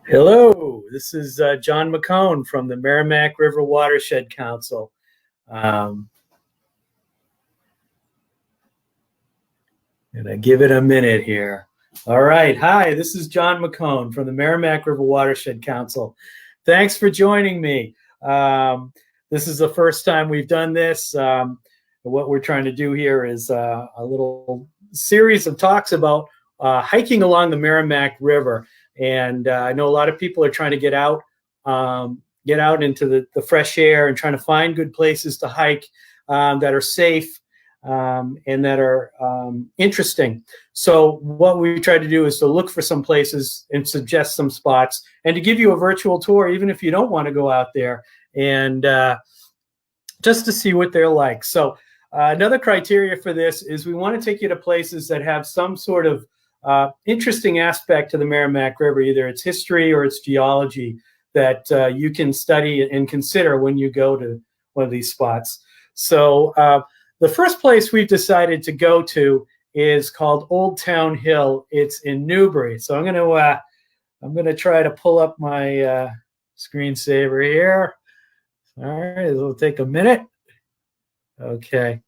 Hello, this is John Macone from the Merrimack River Watershed Council. Um, and I give it a minute here. All right. Hi, this is John Macone from the Merrimack River Watershed Council. Thanks for joining me. This is the first time we've done this. What we're trying to do here is a little series of talks about hiking along the Merrimack River. And I know a lot of people are trying to get out into the fresh air and trying to find good places to hike that are safe and that are interesting. So what we try to do is to look for some places and suggest some spots and to give you a virtual tour, even if you don't want to go out there, and just to see what they're like. So another criteria for this is we want to take you to places that have some sort of interesting aspect to the Merrimack River, either its history or its geology, that you can study and consider when you go to one of these spots. So the first place we've decided to go to is called Old Town Hill. It's in Newbury. So I'm going to try to pull up my screensaver here. All right, it'll take a minute. Okay.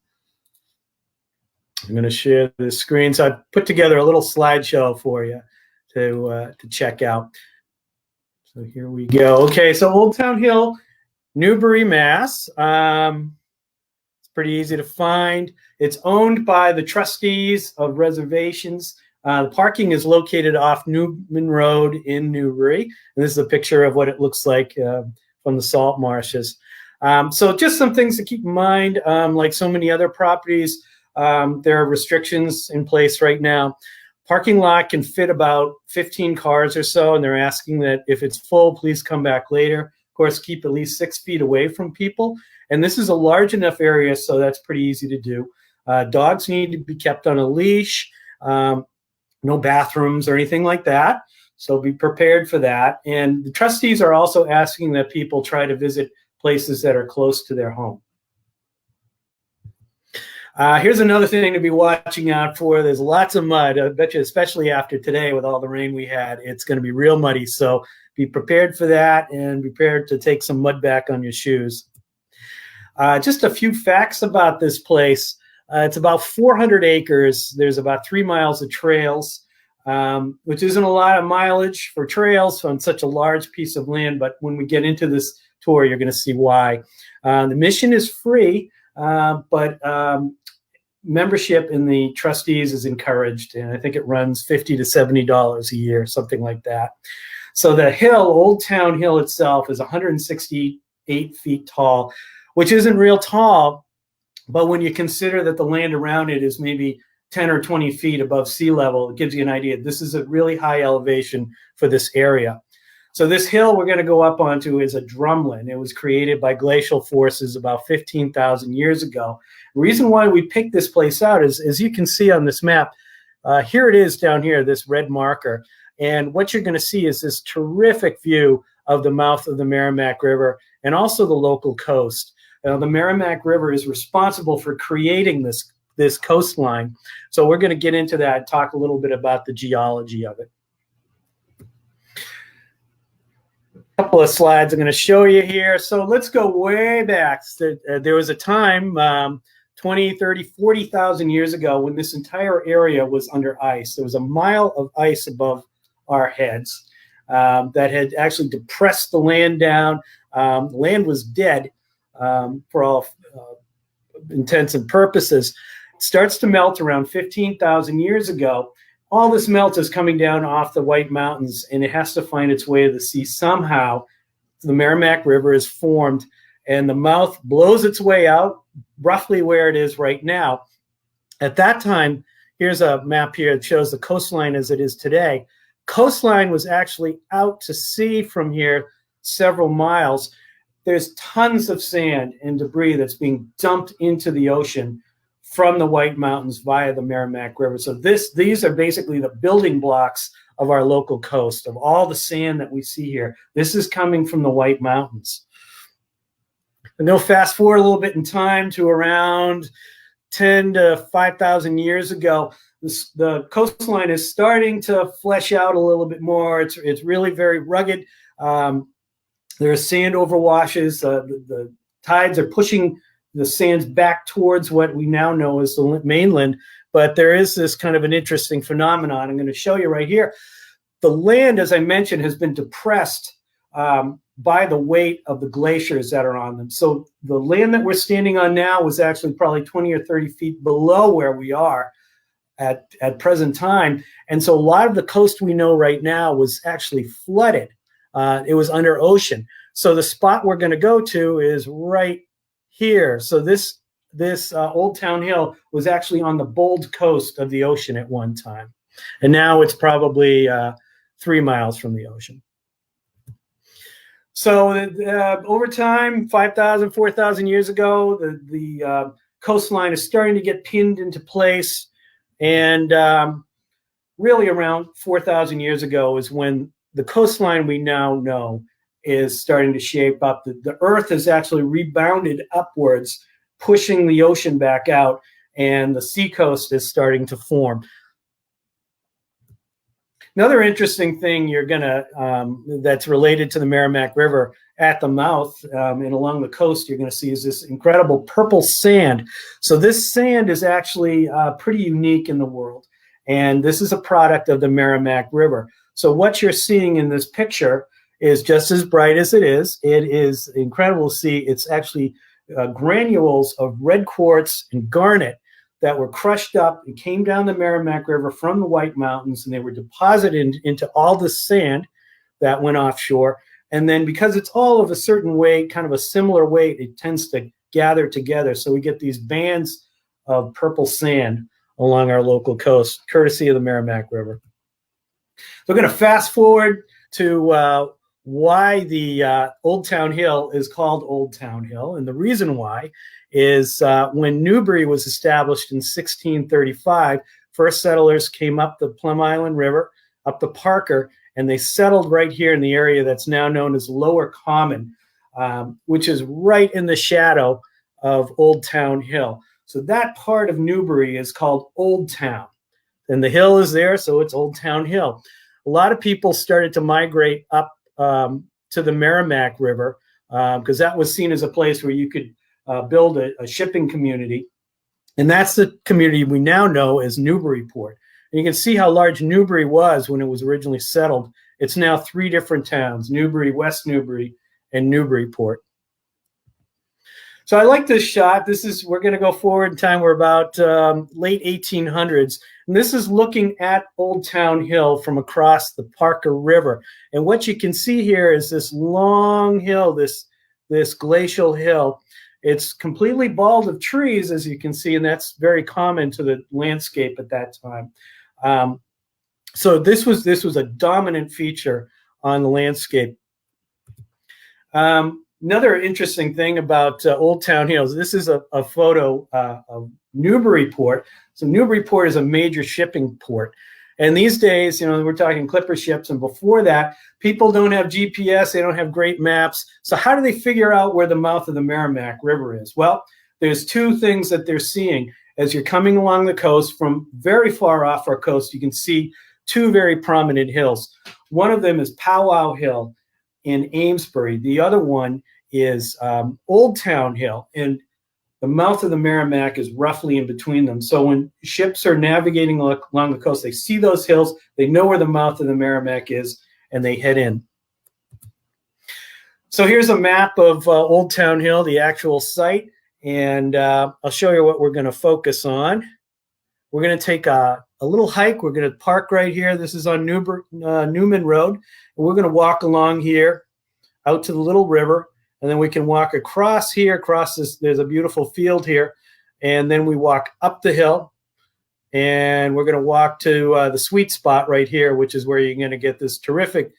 I'm going to share the screen. So I put together a little slideshow for you to check out. So here we go. Okay, so Old Town Hill, Newbury, Mass. It's pretty easy to find. It's owned by the trustees of reservations. The parking is located off Newman Road in Newbury. And this is a picture of what it looks like from the salt marshes. So just some things to keep in mind. Like so many other properties, there are restrictions in place right now. Parking lot can fit about 15 cars or so, and they're asking that if it's full, please come back later. Of course, keep at least 6 feet away from people. And this is a large enough area, so that's pretty easy to do. Dogs need to be kept on a leash, no bathrooms or anything like that. So be prepared for that. And the trustees are also asking that people try to visit places that are close to their home. Here's another thing to be watching out for. There's lots of mud. I bet you, especially after today with all the rain we had, it's going to be real muddy. So be prepared for that and prepared to take some mud back on your shoes. Just a few facts about this place. It's about 400 acres. There's about 3 miles of trails, which isn't a lot of mileage for trails on such a large piece of land. But when we get into this tour, you're going to see why. The mission is free, but membership in the trustees is encouraged, and I think it runs $50 to $70 a year, something like that. So the hill, Old Town Hill itself, is 168 feet tall, which isn't real tall, but when you consider that the land around it is maybe 10 or 20 feet above sea level, it gives you an idea. This is a really high elevation for this area. So this hill we're going to go up onto is a drumlin. It was created by glacial forces about 15,000 years ago. The reason why we picked this place out is, as you can see on this map, here it is down here, this red marker. And what you're going to see is this terrific view of the mouth of the Merrimack River and also the local coast. The Merrimack River is responsible for creating this coastline. So we're going to get into that and talk a little bit about the geology of it. Couple of slides I'm going to show you here. So let's go way back. There was a time 20, 30, 40,000 years ago when this entire area was under ice. There was a mile of ice above our heads that had actually depressed the land down. The land was dead for all intents and purposes. It starts to melt around 15,000 years ago. All this melt is coming down off the White Mountains, and it has to find its way to the sea somehow. The Merrimack River is formed, and the mouth blows its way out, roughly where it is right now. At that time, here's a map here that shows the coastline as it is today. Coastline was actually out to sea from here several miles. There's tons of sand and debris that's being dumped into the ocean from the White Mountains via the Merrimack River. So these are basically the building blocks of our local coast, of all the sand that we see here. This is coming from the White Mountains. I'm going to fast forward a little bit in time to around 10 to 5,000 years ago, the coastline is starting to flesh out a little bit more. It's really very rugged. There are sand overwashes. The tides are pushing the sands back towards what we now know as the mainland. But there is this kind of an interesting phenomenon I'm going to show you right here. The land, as I mentioned, has been depressed by the weight of the glaciers that are on them. So the land that we're standing on now was actually probably 20 or 30 feet below where we are at present time. And so a lot of the coast we know right now was actually flooded. It was under ocean. So the spot we're going to go to is right here. So this Old Town Hill was actually on the bold coast of the ocean at one time. And now it's probably 3 miles from the ocean. So over time, 5,000, 4,000 years ago, the coastline is starting to get pinned into place. And really around 4,000 years ago is when the coastline we now know is starting to shape up. The earth has actually rebounded upwards, pushing the ocean back out, and the seacoast is starting to form. Another interesting thing that's related to the Merrimack River at the mouth and along the coast you're going to see is this incredible purple sand. So this sand is actually pretty unique in the world, and this is a product of the Merrimack River. So what you're seeing in this picture is just as bright as it is. It is incredible to see. It's actually granules of red quartz and garnet that were crushed up and came down the Merrimack River from the White Mountains, and they were deposited into all the sand that went offshore. And then because it's all of a certain weight, kind of a similar weight, it tends to gather together. So we get these bands of purple sand along our local coast, courtesy of the Merrimack River. So we're going to fast forward to why the Old Town Hill is called Old Town Hill. And the reason why is when Newbury was established in 1635, first settlers came up the Plum Island River, up the Parker, and they settled right here in the area that's now known as Lower Common, which is right in the shadow of Old Town Hill. So that part of Newbury is called Old Town. And the hill is there, so it's Old Town Hill. A lot of people started to migrate up to the Merrimack River because that was seen as a place where you could build a shipping community. And that's the community we now know as Newburyport. And you can see how large Newbury was when it was originally settled. It's now 3 different towns: Newbury, West Newbury, and Newburyport. So I like this shot. We're going to go forward in time. We're about late 1800s. And this is looking at Old Town Hill from across the Parker River. And what you can see here is this long hill, this glacial hill. It's completely bald of trees, as you can see, and that's very common to the landscape at that time. So this was a dominant feature on the landscape. Another interesting thing about Old Town Hill, this is a photo of Newburyport. So Newburyport is a major shipping port. And these days, we're talking clipper ships. And before that, people don't have GPS. They don't have great maps. So how do they figure out where the mouth of the Merrimack River is? Well, there's 2 things that they're seeing. As you're coming along the coast from very far off our coast, you can see 2 very prominent hills. One of them is Powwow Hill in Amesbury. The other one is Old Town Hill, and the mouth of the Merrimack is roughly in between them. So when ships are navigating along the coast, they see those hills, they know where the mouth of the Merrimack is, and they head in. So here's a map of Old Town Hill, the actual site, and I'll show you what we're going to focus on. We're going to take a little hike. We're going to park right here. This is on Newman Road, and we're going to walk along here out to the little river. And then we can walk across here, across this. There's a beautiful field here. And then we walk up the hill. And we're going to walk to the sweet spot right here, which is where you're going to get this terrific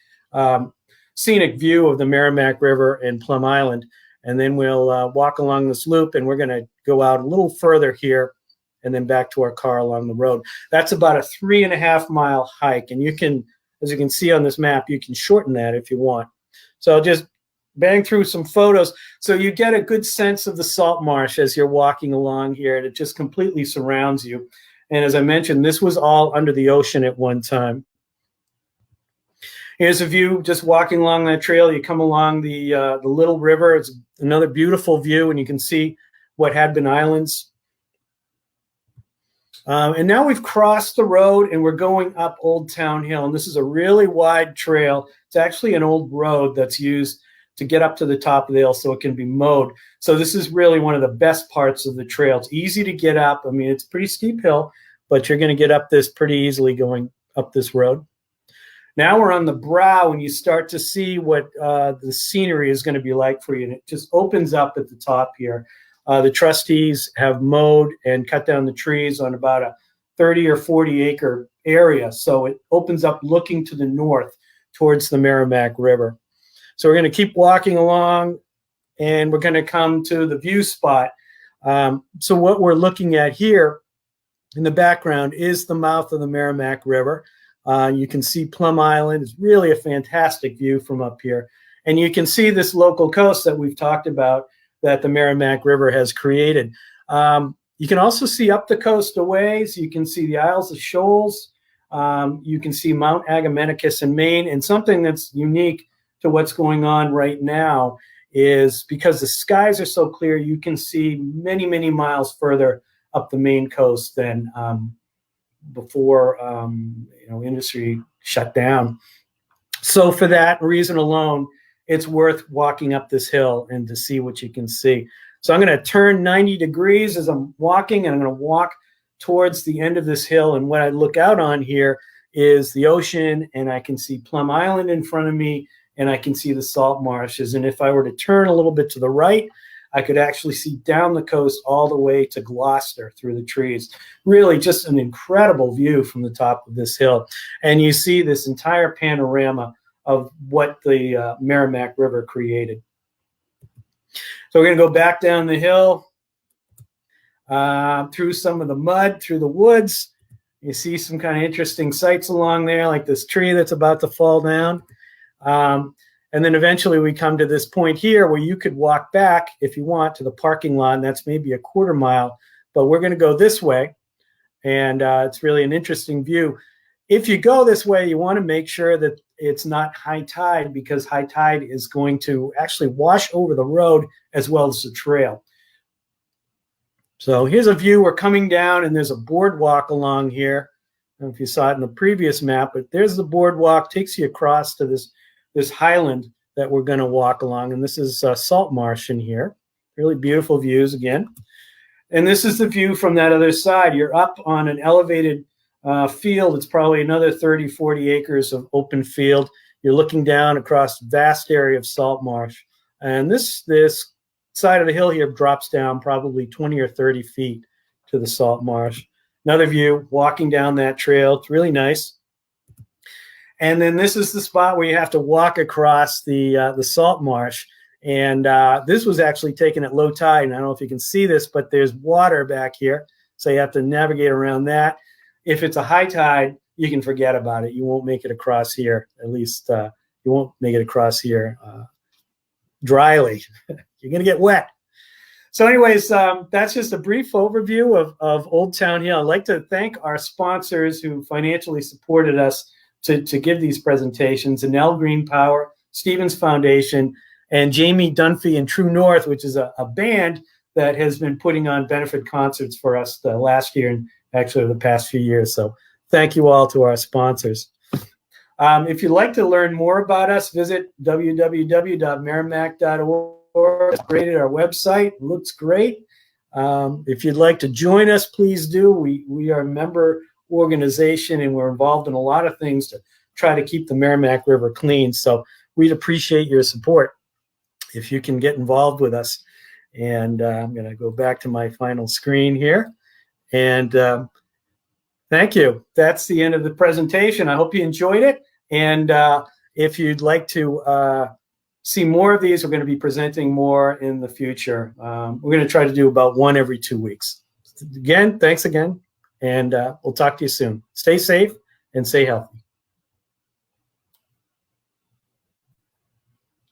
scenic view of the Merrimack River and Plum Island. And then we'll walk along this loop, and we're going to go out a little further here and then back to our car along the road. That's about a 3.5-mile hike. And you can, as you can see on this map, you can shorten that if you want. So just bang through some photos. So you get a good sense of the salt marsh as you're walking along here, and it just completely surrounds you. And as I mentioned, this was all under the ocean at one time. Here's a view just walking along that trail. You come along the little river. It's another beautiful view, and you can see what had been islands. And now we've crossed the road and we're going up Old Town Hill. And this is a really wide trail. It's actually an old road that's used to get up to the top of the hill so it can be mowed. So this is really one of the best parts of the trail. It's easy to get up. I mean, it's a pretty steep hill, but you're going to get up this pretty easily going up this road. Now we're on the brow and you start to see what the scenery is going to be like for you. And it just opens up at the top here. The trustees have mowed and cut down the trees on about a 30 or 40 acre area. So it opens up looking to the north towards the Merrimack River. So we're going to keep walking along and we're going to come to the view spot. So what we're looking at here in the background is the mouth of the Merrimack River. You can see Plum Island. It's really a fantastic view from up here. And you can see this local coast that we've talked about that the Merrimack River has created. You can also see up the coast a ways. You can see the Isles of Shoals. You can see Mount Agamenticus in Maine. And something that's unique to what's going on right now is because the skies are so clear, you can see many, many miles further up the Maine coast than before industry shut down. So for that reason alone, it's worth walking up this hill and to see what you can see. So I'm going to turn 90 degrees as I'm walking, and I'm going to walk towards the end of this hill. And what I look out on here is the ocean, and I can see Plum Island in front of me, and I can see the salt marshes. And if I were to turn a little bit to the right, I could actually see down the coast all the way to Gloucester through the trees. Really just an incredible view from the top of this hill. And you see this entire panorama of what the Merrimack River created. So we're going to go back down the hill, through some of the mud, through the woods. You see some kind of interesting sights along there, like this tree that's about to fall down. And then eventually we come to this point here where you could walk back, if you want, to the parking lot, and that's maybe a quarter mile. But we're going to go this way, and it's really an interesting view. If you go this way, you want to make sure that it's not high tide, because high tide is going to actually wash over the road as well as the trail. So here's a view. We're coming down, and there's a boardwalk along here. I don't know if you saw it in the previous map, but there's the boardwalk, takes you across to this highland that we're going to walk along. And this is salt marsh in here. Really beautiful views again. And this is the view from that other side. You're up on an elevated field. It's probably another 30, 40 acres of open field. You're looking down across a vast area of salt marsh. And this side of the hill here drops down probably 20 or 30 feet to the salt marsh. Another view, walking down that trail. It's really nice. And then this is the spot where you have to walk across the salt marsh. And this was actually taken at low tide. And I don't know if you can see this, but there's water back here. So you have to navigate around that. If it's a high tide, you can forget about it. You won't make it across here. At least you won't make it across here dryly. You're going to get wet. So anyways, that's just a brief overview of Old Town Hill. I'd like to thank our sponsors who financially supported us to give these presentations: Enel Green Power, Stevens Foundation, and Jamie Dunphy and True North, which is a band that has been putting on benefit concerts for us last year and actually over the past few years. So thank you all to our sponsors. If you'd like to learn more about us, visit www.merrimack.org. It's great at our website. It looks great. If you'd like to join us, please do. We are a member organization, and we're involved in a lot of things to try to keep the Merrimack River clean. So we'd appreciate your support if you can get involved with us. And I'm going to go back to my final screen here. And thank you. That's the end of the presentation. I hope you enjoyed it. And if you'd like to see more of these, we're going to be presenting more in the future. We're going to try to do about one every 2 weeks. Again, thanks again. And we'll talk to you soon. Stay safe and stay healthy.